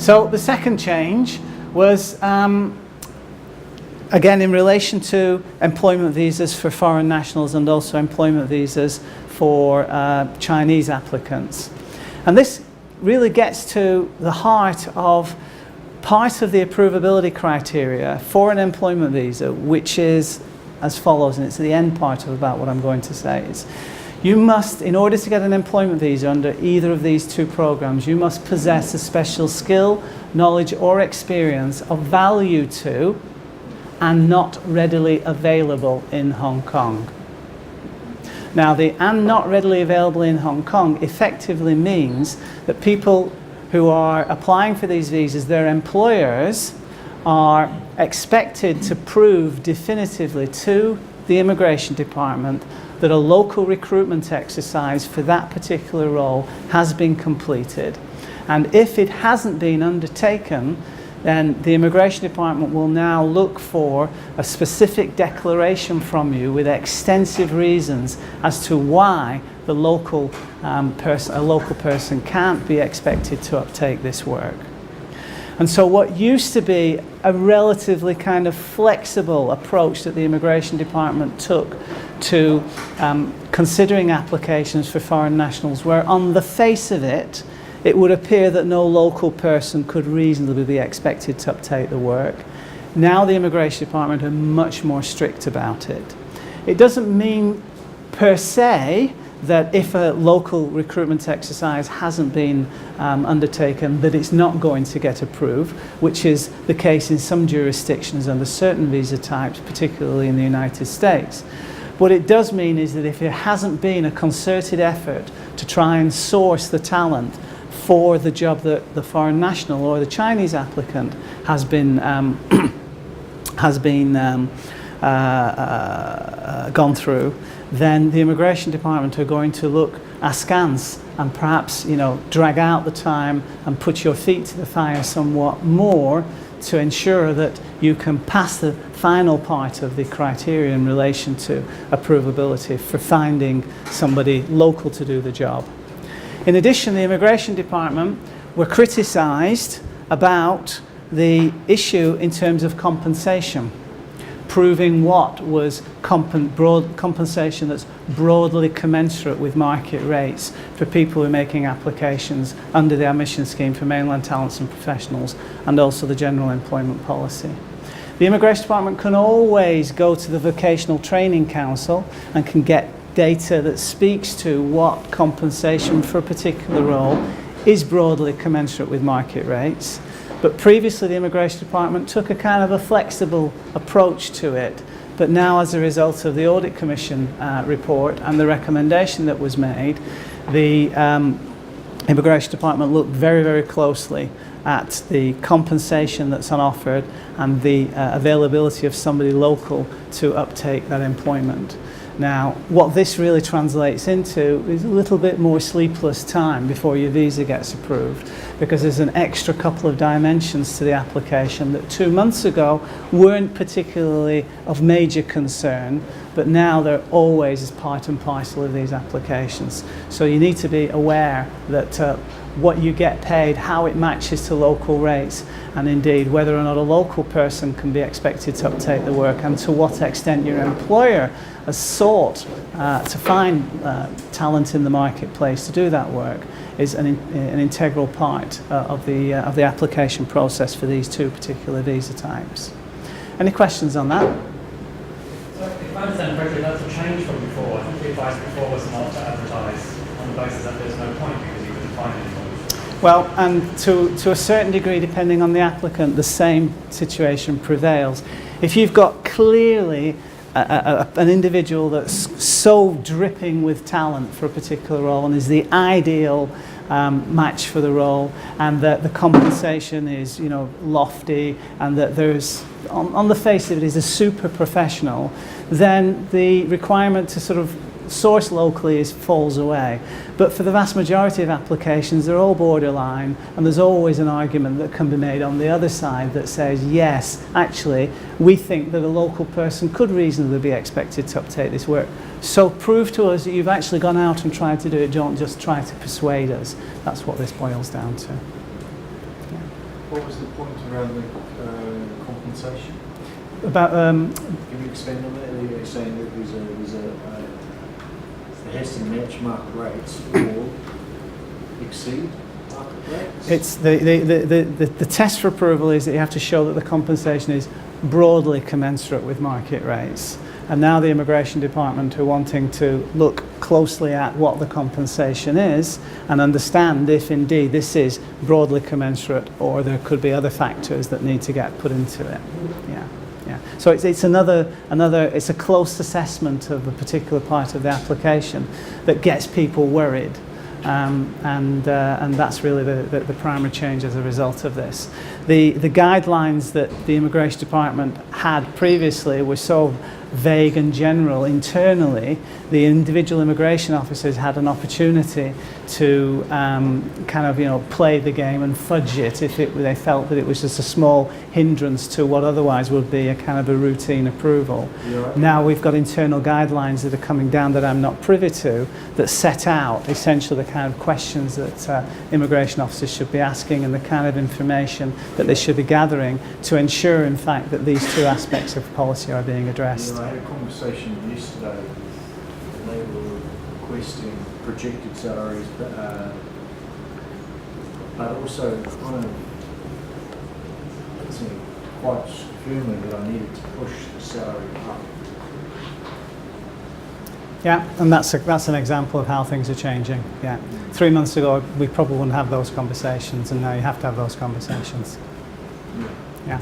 So the second change was, again, in relation to employment visas for foreign nationals and also employment visas for Chinese applicants. And this really gets to the heart of part of the approvability criteria for an employment visa, which is as follows, and it's the end part of about what I'm going to say. Is you must, in order to get an employment visa under either of these two programs, you must possess a special skill, knowledge or experience of value to and not readily available in Hong Kong. Now, the "and not readily available in Hong Kong" effectively means that people who are applying for these visas, their employers are expected to prove definitively to the Immigration Department that a local recruitment exercise for that particular role has been completed. And if it hasn't been undertaken, then the Immigration Department will now look for a specific declaration from you with extensive reasons as to why the local a local person can't be expected to uptake this work. And so what used to be a relatively kind of flexible approach that the Immigration Department took to considering applications for foreign nationals, where on the face of it, it would appear that no local person could reasonably be expected to uptake the work. Now the Immigration Department are much more strict about it. It doesn't mean per se that if a local recruitment exercise hasn't been undertaken, that it's not going to get approved, which is the case in some jurisdictions under certain visa types, particularly in the United States. What it does mean is that if there hasn't been a concerted effort to try and source the talent for the job that the foreign national or the Chinese applicant has been gone through, then the Immigration Department are going to look askance and perhaps, drag out the time and put your feet to the fire somewhat more to ensure that you can pass the final part of the criteria in relation to approvability for finding somebody local to do the job. In addition, the Immigration Department were criticised about the issue in terms of compensation, proving what was compensation that's broadly commensurate with market rates for people who are making applications under the admission scheme for mainland talents and professionals and also the general employment policy. The Immigration Department can always go to the Vocational Training Council and can get data that speaks to what compensation for a particular role is broadly commensurate with market rates. But previously the Immigration Department took a kind of a flexible approach to it. But now, as a result of the Audit Commission report and the recommendation that was made, the Immigration Department looked very, very closely at the compensation that's on offer and the availability of somebody local to uptake that employment. Now, what this really translates into is a little bit more sleepless time before your visa gets approved, because there's an extra couple of dimensions to the application that 2 months ago weren't particularly of major concern, but now they're always as part and parcel of these applications. So you need to be aware that what you get paid, how it matches to local rates, and indeed whether or not a local person can be expected to uptake the work, and to what extent your employer has sought to find talent in the marketplace to do that work is an integral part of the application process for these two particular visa types. Any questions on that? So if I understand correctly, that's a change from before. I think the advice before was not to advertise on the basis that there's no point because you couldn't find anyone. Well, and to a certain degree, depending on the applicant, the same situation prevails. If you've got clearly an individual that's so dripping with talent for a particular role and is the ideal match for the role, and that the compensation is, lofty, and that there's, on the face of it, is a super professional, then the requirement to sort of source locally falls away. But for the vast majority of applications, they're all borderline, and there's always an argument that can be made on the other side that says, yes, actually, we think that a local person could reasonably be expected to uptake this work. So prove to us that you've actually gone out and tried to do it, don't just try to persuade us. That's what this boils down to. Yeah. What was the point around the compensation? About Can you expand on that? You're saying that it has to match market rates or exceed market rates? it's the test for approval is that you have to show that the compensation is broadly commensurate with market rates. And now the Immigration Department are wanting to look closely at what the compensation is and understand if indeed this is broadly commensurate or there could be other factors that need to get put into it. Yeah. Yeah. So it's another it's a close assessment of a particular part of the application that gets people worried. And that's really the primary change as a result of this. The guidelines that the Immigration Department had previously were so vague and general internally. The individual immigration officers had an opportunity to kind of play the game and fudge it if they felt that it was just a small hindrance to what otherwise would be a kind of a routine approval. Yeah. Now we've got internal guidelines that are coming down that I'm not privy to that set out essentially the kind of questions that immigration officers should be asking and the kind of information that they should be gathering to ensure in fact that these two aspects of policy are being addressed. I had a conversation yesterday and they were requesting projected salaries, but also kind of saying quite firmly that I needed to push the salary up. Yeah, and that's an example of how things are changing. Yeah, 3 months ago we probably wouldn't have those conversations, and now you have to have those conversations. Yeah.